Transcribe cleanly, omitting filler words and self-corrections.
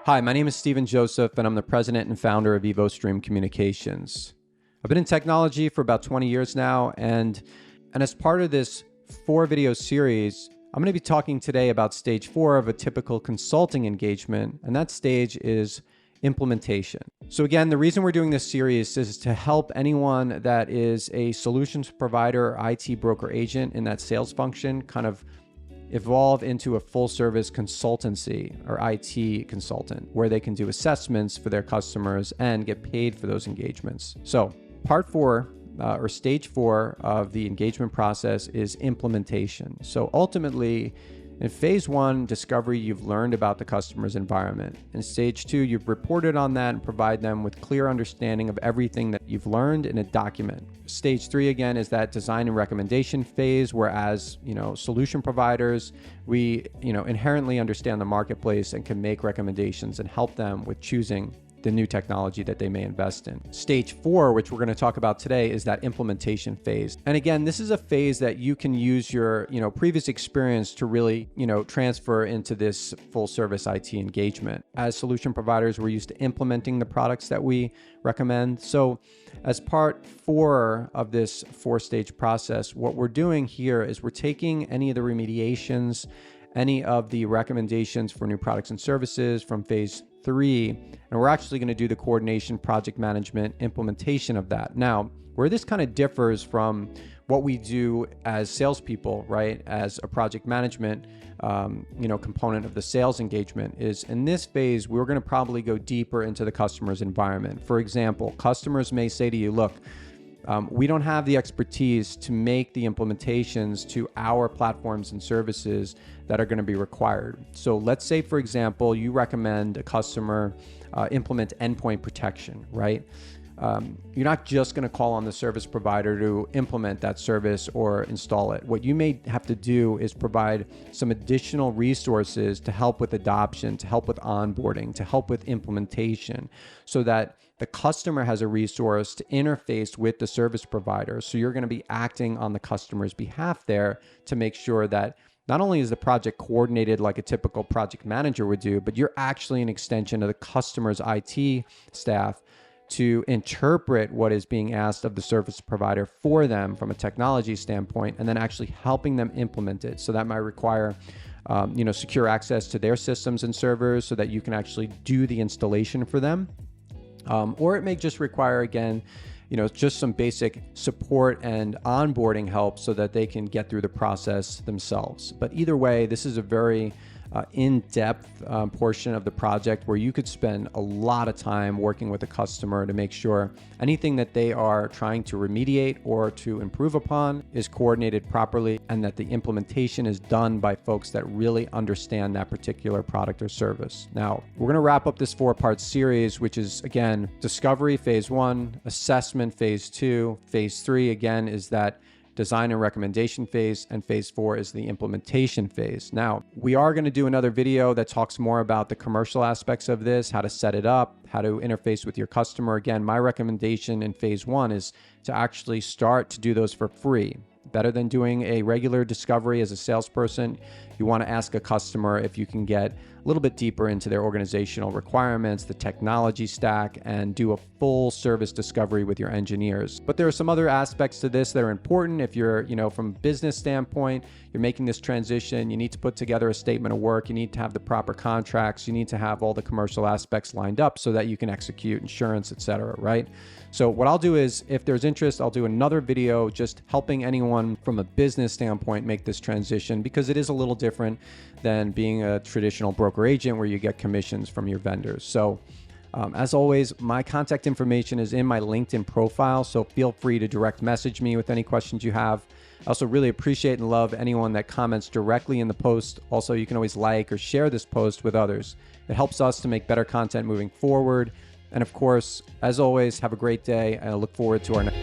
Hi, my name is Stephen Joseph, and I'm the president and founder of EvoStream Communications. I've been in technology for about 20 years now, and as part of this 4-video series, I'm going to be talking today about stage 4 of a typical consulting engagement, and that stage is implementation. So again, the reason we're doing this series is to help anyone that is a solutions provider, IT broker agent in that sales function kind of evolve into a full service consultancy or IT consultant where they can do assessments for their customers and get paid for those engagements. So part 4 or stage 4 of the engagement process is implementation. So ultimately, in phase 1, discovery, you've learned about the customer's environment. In stage 2, you've reported on that and provide them with clear understanding of everything that you've learned in a document. Stage 3, again, is that design and recommendation phase, whereas, solution providers, we, inherently understand the marketplace and can make recommendations and help them with choosing the new technology that they may invest in. Stage 4, which we're going to talk about today, is that implementation phase. And again, this is a phase that you can use your, previous experience to really, transfer into this full service IT engagement. As solution providers, we're used to implementing the products that we recommend. So as part 4 of this 4-stage process, what we're doing here is we're taking any of the remediations, any of the recommendations for new products and services from phase 3, and we're actually going to do the coordination, project management, implementation of that. Now, where this kind of differs from what we do as salespeople, right, as a project management, component of the sales engagement, is in this phase, we're going to probably go deeper into the customer's environment. For example, customers may say to you, look, we don't have the expertise to make the implementations to our platforms and services that are going to be required. So let's say, for example, you recommend a customer implement endpoint protection, right? You're not just going to call on the service provider to implement that service or install it. What you may have to do is provide some additional resources to help with adoption, to help with onboarding, to help with implementation, so that the customer has a resource to interface with the service provider. So you're going to be acting on the customer's behalf there to make sure that not only is the project coordinated like a typical project manager would do, but you're actually an extension of the customer's IT staff to interpret what is being asked of the service provider for them from a technology standpoint, and then actually helping them implement it. So that might require secure access to their systems and servers so that you can actually do the installation for them. Or it may just require, again, just some basic support and onboarding help so that they can get through the process themselves. But either way, this is a very in-depth portion of the project where you could spend a lot of time working with the customer to make sure anything that they are trying to remediate or to improve upon is coordinated properly, and that the implementation is done by folks that really understand that particular product or service. Now, we're going to wrap up this 4-part series, which is, again, discovery, phase 1, assessment, phase 2, phase 3, again, is that design and recommendation phase, and phase 4 is the implementation phase. Now, we are going to do another video that talks more about the commercial aspects of this, how to set it up, how to interface with your customer. Again, my recommendation in phase 1 is to actually start to do those for free. Better than doing a regular discovery as a salesperson, you want to ask a customer if you can get a little bit deeper into their organizational requirements, the technology stack, and do a full service discovery with your engineers. But there are some other aspects to this that are important. If you're, from a business standpoint, you're making this transition, you need to put together a statement of work, you need to have the proper contracts, you need to have all the commercial aspects lined up so that you can execute insurance, etc., right? So what I'll do is, if there's interest, I'll do another video just helping anyone from a business standpoint make this transition, because it is a little different than being a traditional broker agent where you get commissions from your vendors. So as always, my contact information is in my LinkedIn profile, so feel free to direct message me with any questions you have. I also really appreciate and love anyone that comments directly in the post. Also, you can always like or share this post with others. It helps us to make better content moving forward. And of course, as always, have a great day, and I look forward to our next